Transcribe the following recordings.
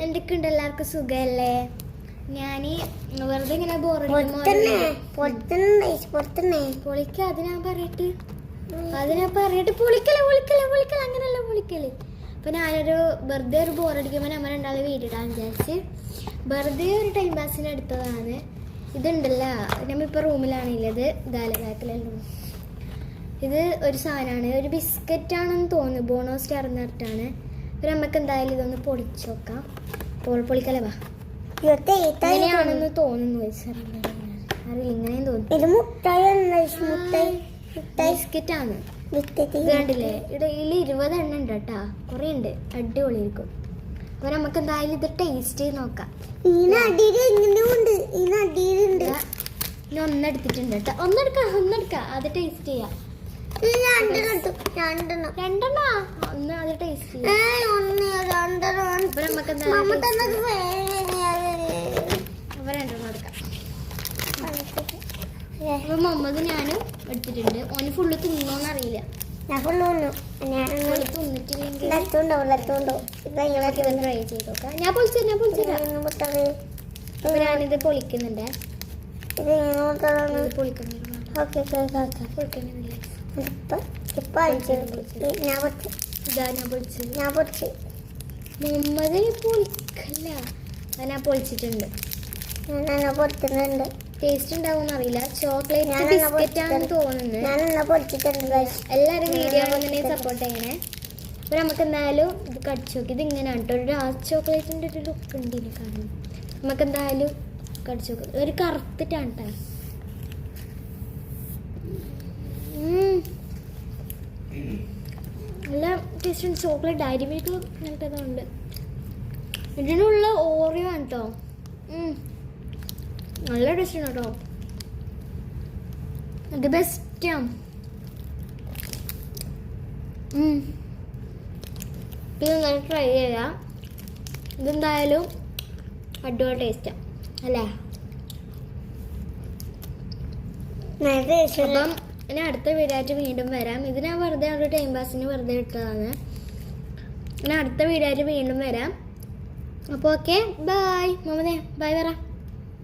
എന്തൊക്കെയുണ്ട് എല്ലാവർക്കും സുഖല്ലേ? ഞാൻ വെറുതെ ഇങ്ങനെ പൊളിക്ക അതിനാ പറയട്ട് പൊളിക്കല അങ്ങനെയല്ല പൊളിക്കല്. അപ്പൊ ഞാനൊരു വെറുതെ ഒരു ബോറടിക്കുമ്പോൾ നമ്മൾ രണ്ടാളും വീഡിയോ ഇടാൻ വിചാരിച്ച് വെറുതെ ഒരു ടൈം പാസിന് എടുത്തതാണ്. ഇതുണ്ടല്ലോ, നമ്മളിപ്പോൾ റൂമിലാണുള്ളത്. ബാക്കിലെല്ലാം ഇത് ഒരു സാധനമാണ്, ഒരു ബിസ്ക്കറ്റാണെന്ന് തോന്നുന്നു, ബോണോ സ്റ്റാർ എന്നിട്ടാണ്. അപ്പം നമുക്ക് എന്തായാലും ഇതൊന്ന് പൊളിച്ചു നോക്കാം. പൊളിക്കലവാ ഇങ്ങനെയാണെന്ന് തോന്നുന്നു, അറിയില്ല, ഇങ്ങനെയും തോന്നുന്നു. ബിസ്ക്കറ്റാണ്. കണ്ടില്ലേ, ഇതിൽ 20 എണ്ണം ഉണ്ട് കേട്ടാ, കുറേ ഉണ്ട്, അടിപൊളിയായിരിക്കും. അപ്പൊ നമുക്ക് എന്തായാലും ഇത് ടേസ്റ്റ് ചെയ്ത് നോക്കാം. ഒന്നെടുത്തിട്ടുണ്ട് കേട്ടോ, ഒന്നെടുക്കാം അത് ടേസ്റ്റ് ചെയ്യാം. രണ്ടെണ്ണ ഒന്ന് അത് ടേസ്റ്റ് ചെയ്യാം. അപ്പൊ നമുക്ക് രണ്ടെണ്ണം എടുക്കാം. അപ്പൊ മുഹമ്മദ് ഞാനും എടുത്തിട്ടുണ്ട്. ഓന് ഫുള്ള് തിന്നോന്ന് അറിയില്ല. ഞാൻ ഫുള്ള് തിന്നിട്ടില്ലെങ്കിൽ ട്രൈ ചെയ്ത് നോക്കാം. ഞാൻ ഞാനിത് പൊളിക്കുന്നുണ്ട്. മുഹമ്മദ് പൊളിക്കല്ല, ഞാൻ പൊളിച്ചിട്ടുണ്ട്. ടേസ്റ്റ് ഉണ്ടാവും അറിയില്ല. ചോക്ലേറ്റ് ബിസ്ക്കറ്റ് ആണെന്ന് തോന്നുന്നത്. എല്ലാവരും വീഡിയോ സപ്പോർട്ട് ചെയ്യണേ. അപ്പൊ നമുക്ക് എന്തായാലും ഇത് കടിച്ചു നോക്കി. ഇത് ഇങ്ങനെയാണ് കേട്ടോ, ഒരു ഡാർക്ക് ചോക്ലേറ്റിന്റെ ഒരു ലുക്ക് ഉണ്ട് ഇതിനെ കാണുന്നത്. നമുക്ക് എന്തായാലും കടിച്ചു നോക്കാം. ഒരു കറുത്തിട്ടാണ് കേട്ടോ. നല്ല ടേസ്റ്റ് ഉണ്ട്. ചോക്ലേറ്റ് ഡയറി മിൽക്ക് അങ്ങനത്തെ ഇതിനുള്ള ഓറിയോ ആണ് കേട്ടോ. നല്ല ടേസ്റ്റ് ആണ് കേട്ടോ, ഇത് ബെസ്റ്റാണ്. ഇത് നല്ല ട്രൈ ചെയ്യാം. ഇതെന്തായാലും അടിപൊളി ടേസ്റ്റാണ് അല്ലേ? അപ്പം ഇനി അടുത്ത വീഡിയോ ആയിട്ട് വീണ്ടും വരാം. ഇത് ഞാൻ വെറുതെ ഒരു ടൈം പാസിന് വെറുതെ ഇട്ടതാണ്. ഇനി അടുത്ത വീഡിയോ ആയിട്ട് വീണ്ടും വരാം. അപ്പോൾ ഓക്കെ, ബൈ. മമ്മതേ ബൈ പറ.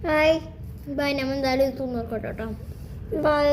ബൈ. നമ്മൾ എന്തായാലും ഇത് തിന്നോക്കോട്ടോ. ബൈ.